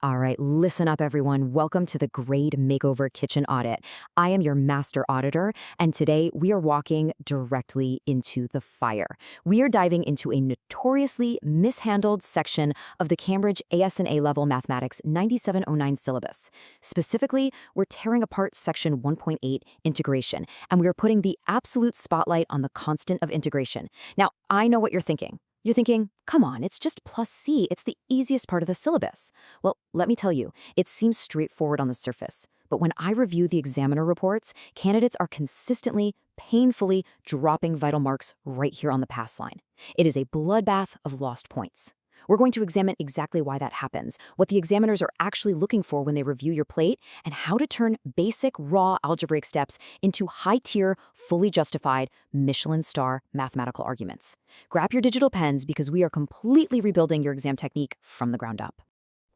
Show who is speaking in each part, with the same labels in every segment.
Speaker 1: All right, listen up, everyone. Welcome to the Grade Makeover Kitchen Audit. I am your master auditor, and today we are walking directly into the fire. We are diving into a notoriously mishandled section of the Cambridge AS and A-level Mathematics 9709 syllabus. Specifically, we're tearing apart Section 1.8, Integration, and we are putting the absolute spotlight on the constant of integration. Now, I know what you're thinking. You're thinking, come on, it's just plus C. It's the easiest part of the syllabus. Well, let me tell you, it seems straightforward on the surface. But when I review the examiner reports, candidates are consistently, painfully dropping vital marks right here on the pass line. It is a bloodbath of lost points. We're going to examine exactly why that happens, what the examiners are actually looking for when they review your plate, and how to turn basic, raw algebraic steps into high-tier, fully justified, Michelin star mathematical arguments. Grab your digital pens because we are completely rebuilding your exam technique from the ground up.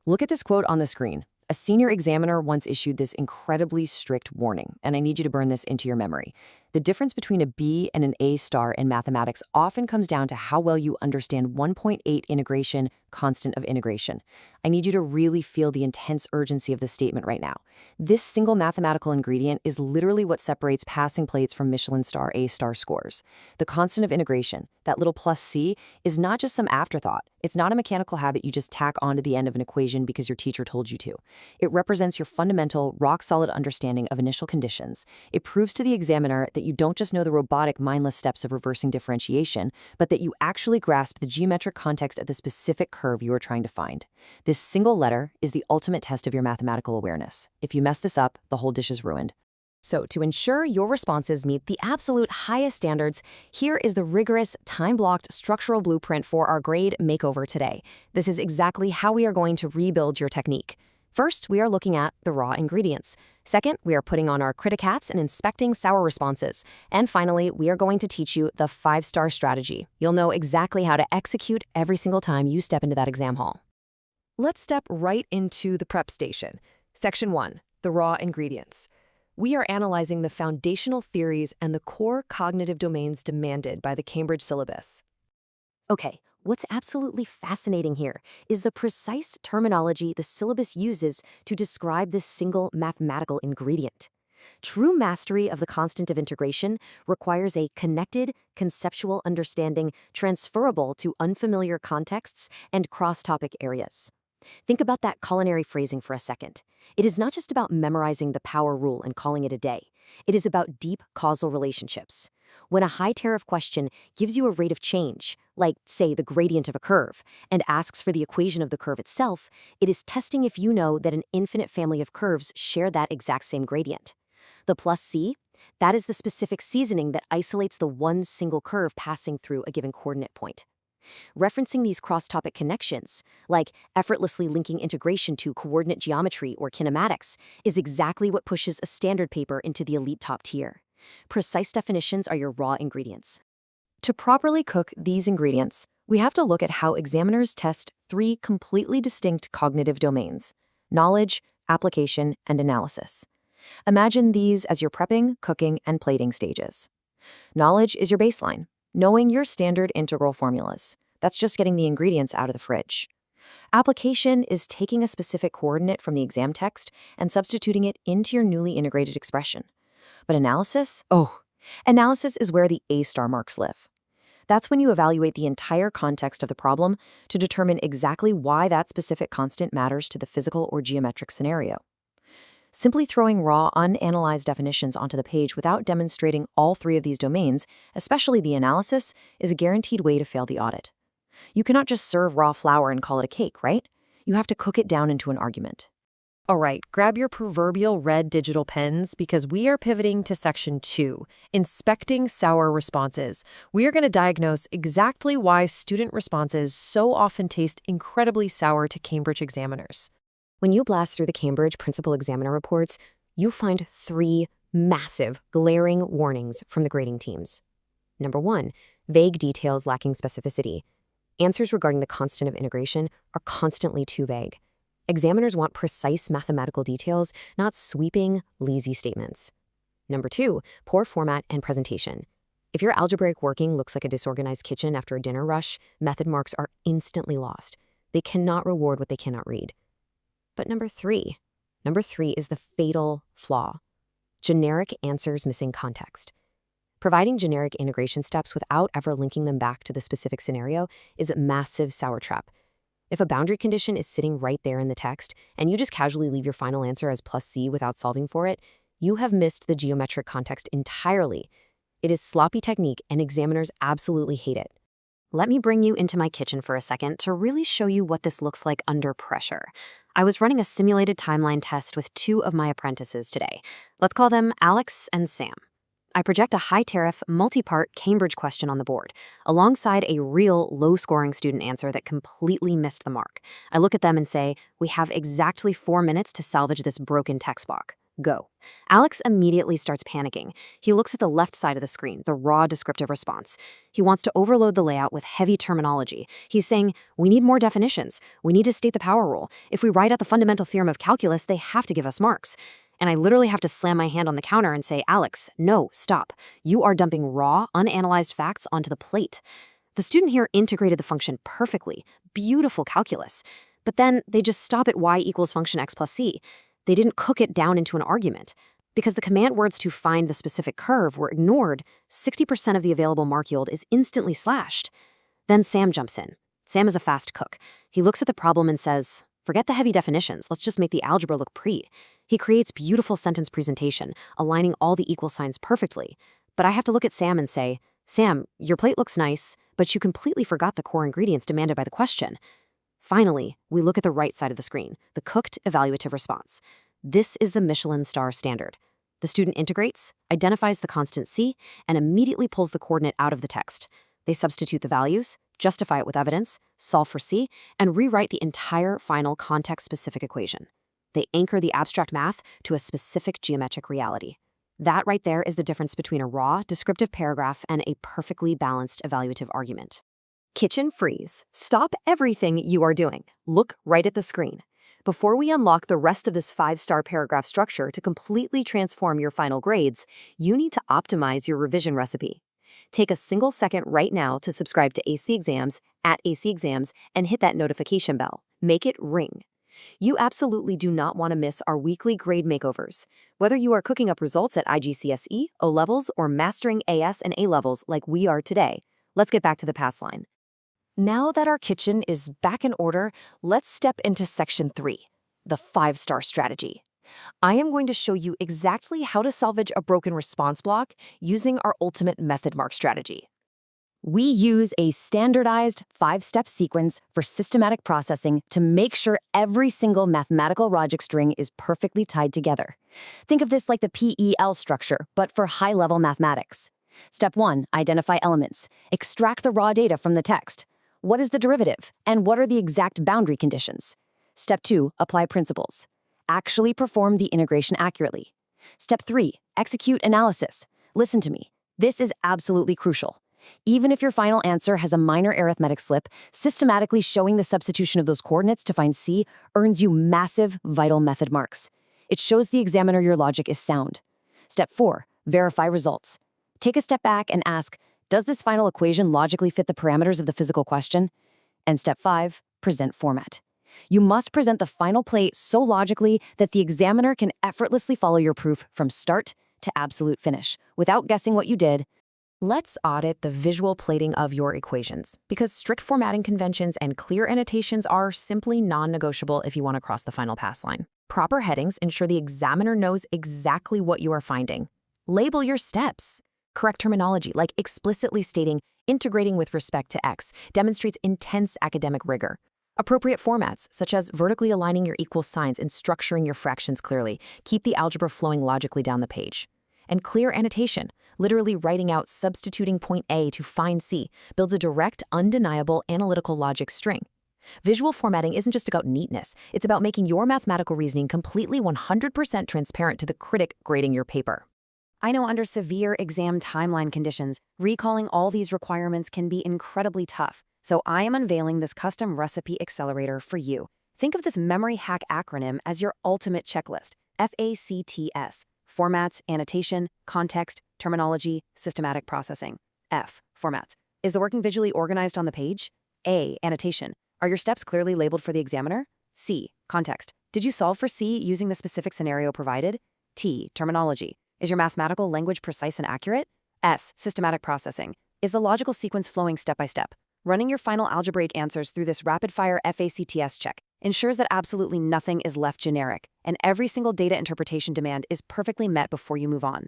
Speaker 1: Look at this quote on the screen. A senior examiner once issued this incredibly strict warning, and I need you to burn this into your memory. The difference between a B and an A star in mathematics often comes down to how well you understand 1.8 integration, constant of integration. I need you to really feel the intense urgency of this statement right now. This single mathematical ingredient is literally what separates passing plates from Michelin star A star scores. The constant of integration, that little plus C, is not just some afterthought. It's not a mechanical habit you just tack onto the end of an equation because your teacher told you to. It represents your fundamental, rock-solid understanding of initial conditions. It proves to the examiner that you don't just know the robotic, mindless steps of reversing differentiation, but that you actually grasp the geometric context of the specific curve you are trying to find. This single letter is the ultimate test of your mathematical awareness. If you mess this up, the whole dish is ruined. So, to ensure your responses meet the absolute highest standards, here is the rigorous, time-blocked structural blueprint for our grade makeover today. This is exactly how we are going to rebuild your technique. First, we are looking at the raw ingredients. Second, we are putting on our critic hats and inspecting sour responses. And finally, we are going to teach you the 5-star strategy. You'll know exactly how to execute every single time you step into that exam hall. Let's step right into the prep station. Section 1, the raw ingredients. We are analyzing the foundational theories and the core cognitive domains demanded by the Cambridge syllabus. Okay, what's absolutely fascinating here is the precise terminology the syllabus uses to describe this single mathematical ingredient. True mastery of the constant of integration requires a connected, conceptual understanding transferable to unfamiliar contexts and cross-topic areas. Think about that culinary phrasing for a second. It is not just about memorizing the power rule and calling it a day. It is about deep causal relationships. When a high tariff question gives you a rate of change, like, say, the gradient of a curve, and asks for the equation of the curve itself, it is testing if you know that an infinite family of curves share that exact same gradient. The plus C, that is the specific seasoning that isolates the one single curve passing through a given coordinate point. Referencing these cross-topic connections, like effortlessly linking integration to coordinate geometry or kinematics, is exactly what pushes a standard paper into the elite top tier. Precise definitions are your raw ingredients. To properly cook these ingredients, we have to look at how examiners test 3 completely distinct cognitive domains: knowledge, application, and analysis. Imagine these as your prepping, cooking, and plating stages. Knowledge is your baseline. Knowing your standard integral formulas. That's just getting the ingredients out of the fridge. Application is taking a specific coordinate from the exam text and substituting it into your newly integrated expression. But analysis? Analysis is where the A-star marks live. That's when you evaluate the entire context of the problem to determine exactly why that specific constant matters to the physical or geometric scenario. Simply throwing raw, unanalyzed definitions onto the page without demonstrating all 3 of these domains, especially the analysis, is a guaranteed way to fail the audit. You cannot just serve raw flour and call it a cake, right? You have to cook it down into an argument. All right, grab your proverbial red digital pens because we are pivoting to Section 2, Inspecting Sour Responses. We are going to diagnose exactly why student responses so often taste incredibly sour to Cambridge examiners. When you blast through the Cambridge Principal Examiner reports, you find 3 massive, glaring warnings from the grading teams. Number 1, vague details lacking specificity. Answers regarding the constant of integration are constantly too vague. Examiners want precise mathematical details, not sweeping, lazy statements. Number 2, poor format and presentation. If your algebraic working looks like a disorganized kitchen after a dinner rush, method marks are instantly lost. They cannot reward what they cannot read.
Speaker 2: But number three is the fatal flaw: generic answers missing context. Providing generic integration steps without ever linking them back to the specific scenario is a massive sour trap. If a boundary condition is sitting right there in the text and you just casually leave your final answer as plus C without solving for it, you have missed the geometric context entirely. It is sloppy technique and examiners absolutely hate it. Let me bring you into my kitchen for a second to really show you what this looks like under pressure. I was running a simulated timeline test with two of my apprentices today. Let's call them Alex and Sam. I project a high-tariff, multi-part Cambridge question on the board, alongside a real low-scoring student answer that completely missed the mark. I look at them and say, we have exactly 4 minutes to salvage this broken text block. Go. Alex immediately starts panicking. He looks at the left side of the screen, the raw descriptive response. He wants to overload the layout with heavy terminology. He's saying, we need more definitions. We need to state the power rule. If we write out the fundamental theorem of calculus, they have to give us marks. And I literally have to slam my hand on the counter and say, Alex, no, stop. You are dumping raw, unanalyzed facts onto the plate. The student here integrated the function perfectly. Beautiful calculus. But then they just stop at y equals function x plus c. They didn't cook it down into an argument. Because the command words to find the specific curve were ignored, 60% of the available mark yield is instantly slashed. Then Sam jumps in. Sam is a fast cook. He looks at the problem and says, forget the heavy definitions, let's just make the algebra look pretty. He creates beautiful sentence presentation, aligning all the equal signs perfectly. But I have to look at Sam and say, Sam, your plate looks nice, but you completely forgot the core ingredients demanded by the question. Finally, we look at the right side of the screen, the cooked evaluative response. This is the Michelin star standard. The student integrates, identifies the constant c, and immediately pulls the coordinate out of the text. They substitute the values, justify it with evidence, solve for c, and rewrite the entire final context-specific equation. They anchor the abstract math to a specific geometric reality. That right there is the difference between a raw, descriptive paragraph and a perfectly balanced evaluative argument. Kitchen freeze. Stop everything you are doing. Look right at the screen. Before we unlock the rest of this 5-star paragraph structure to completely transform your final grades, you need to optimize your revision recipe. Take a single second right now to subscribe to Ace the Exams @AceExams and hit that notification bell. Make it ring. You absolutely do not want to miss our weekly grade makeovers. Whether you are cooking up results at IGCSE, O-levels, or mastering AS and A-levels like we are today, let's get back to the pass line. Now that our kitchen is back in order, let's step into section 3, the 5-star strategy. I am going to show you exactly how to salvage a broken response block using our ultimate method mark strategy. We use a standardized 5-step sequence for systematic processing to make sure every single mathematical logic string is perfectly tied together. Think of this like the PEL structure, but for high-level mathematics. Step 1, identify elements. Extract the raw data from the text. What is the derivative, and what are the exact boundary conditions? Step 2, apply principles. Actually perform the integration accurately. Step 3, execute analysis. Listen to me. This is absolutely crucial. Even if your final answer has a minor arithmetic slip, systematically showing the substitution of those coordinates to find C earns you massive, vital method marks. It shows the examiner your logic is sound. Step 4, verify results. Take a step back and ask, does this final equation logically fit the parameters of the physical question? And step 5, present format. You must present the final plate so logically that the examiner can effortlessly follow your proof from start to absolute finish, without guessing what you did. Let's audit the visual plating of your equations, because strict formatting conventions and clear annotations are simply non-negotiable if you want to cross the final pass line. Proper headings ensure the examiner knows exactly what you are finding. Label your steps. Correct terminology, like explicitly stating integrating with respect to X, demonstrates intense academic rigor. Appropriate formats, such as vertically aligning your equal signs and structuring your fractions clearly, keep the algebra flowing logically down the page. And clear annotation, literally writing out substituting point A to find C, builds a direct, undeniable analytical logic string. Visual formatting isn't just about neatness, it's about making your mathematical reasoning completely 100% transparent to the critic grading your paper. I know under severe exam timeline conditions, recalling all these requirements can be incredibly tough, so I am unveiling this custom recipe accelerator for you. Think of this memory hack acronym as your ultimate checklist, FACTS. Formats, annotation, context, terminology, systematic processing. F, formats. Is the working visually organized on the page? A, annotation. Are your steps clearly labeled for the examiner? C, context.
Speaker 1: Did you solve for C using the specific scenario provided? T. Terminology. Is your mathematical language precise and accurate? S. Systematic processing. Is the logical sequence flowing step by step? Running your final algebraic answers through this rapid-fire FACTS check ensures that absolutely nothing is left generic, and every single data interpretation demand is perfectly met before you move on.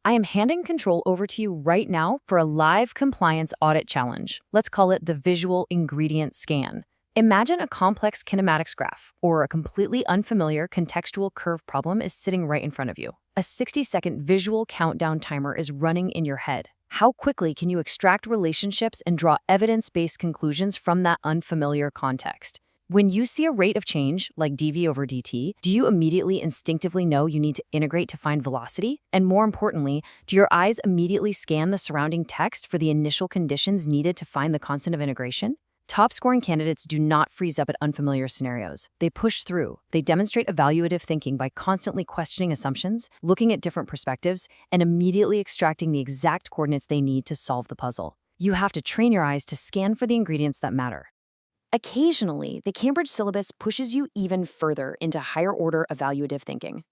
Speaker 1: I am handing control over to you right now for a live compliance audit challenge. Let's call it the visual ingredient scan. Imagine a complex kinematics graph or a completely unfamiliar contextual curve problem is sitting right in front of you. A 60-second visual countdown timer is running in your head. How quickly can you extract relationships and draw evidence-based conclusions from that unfamiliar context? When you see a rate of change, like dv over dt, do you immediately instinctively know you need to integrate to find velocity? And more importantly, do your eyes immediately scan the surrounding text for the initial conditions needed to find the constant of integration? Top-scoring candidates do not freeze up at unfamiliar scenarios. They push through. They demonstrate evaluative thinking by constantly questioning assumptions, looking at different perspectives, and immediately extracting the exact coordinates they need to solve the puzzle. You have to train your eyes to scan for the ingredients that matter. Occasionally, the Cambridge syllabus pushes you even further into higher-order evaluative thinking.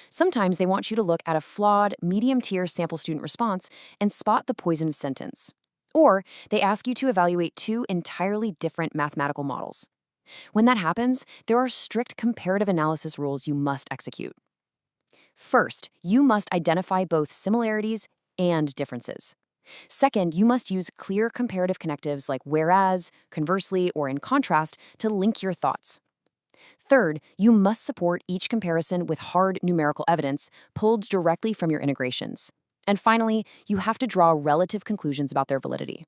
Speaker 1: Sometimes they want you to look at a flawed, medium-tier sample student response and spot the poison of sentence. Or they ask you to evaluate two entirely different mathematical models. When that happens, there are strict comparative analysis rules you must execute. First, you must identify both similarities and differences. Second, you must use clear comparative connectives like whereas, conversely, or in contrast to link your thoughts. Third, you must support each comparison with hard numerical evidence pulled directly from your integrations. And finally, you have to draw relative conclusions about their validity.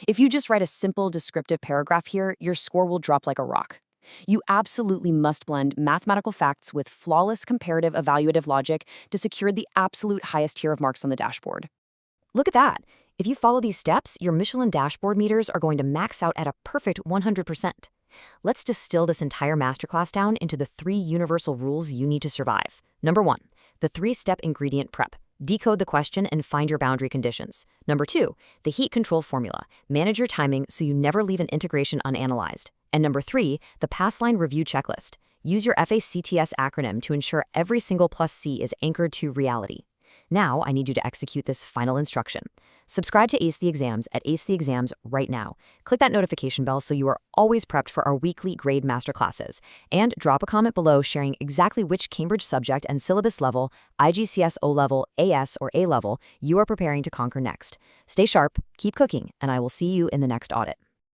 Speaker 1: If you just write a simple descriptive paragraph here, your score will drop like a rock. You absolutely must blend mathematical facts with flawless comparative evaluative logic to secure the absolute highest tier of marks on the dashboard. Look at that. If you follow these steps, your Michelin dashboard meters are going to max out at a perfect 100%. Let's distill this entire masterclass down into the 3 universal rules you need to survive. Number 1, the 3-step ingredient prep. Decode the question and find your boundary conditions. Number 2, the heat control formula. Manage your timing so you never leave an integration unanalyzed. And number 3, the pass line review checklist. Use your FACTS acronym to ensure every single plus C is anchored to reality. Now, I need you to execute this final instruction. Subscribe to Ace the Exams at Ace the Exams right now. Click that notification bell so you are always prepped for our weekly grade masterclasses. And drop a comment below sharing exactly which Cambridge subject and syllabus level, IGCSE O level, AS, or A level, you are preparing to conquer next. Stay sharp, keep cooking, and I will see you in the next audit.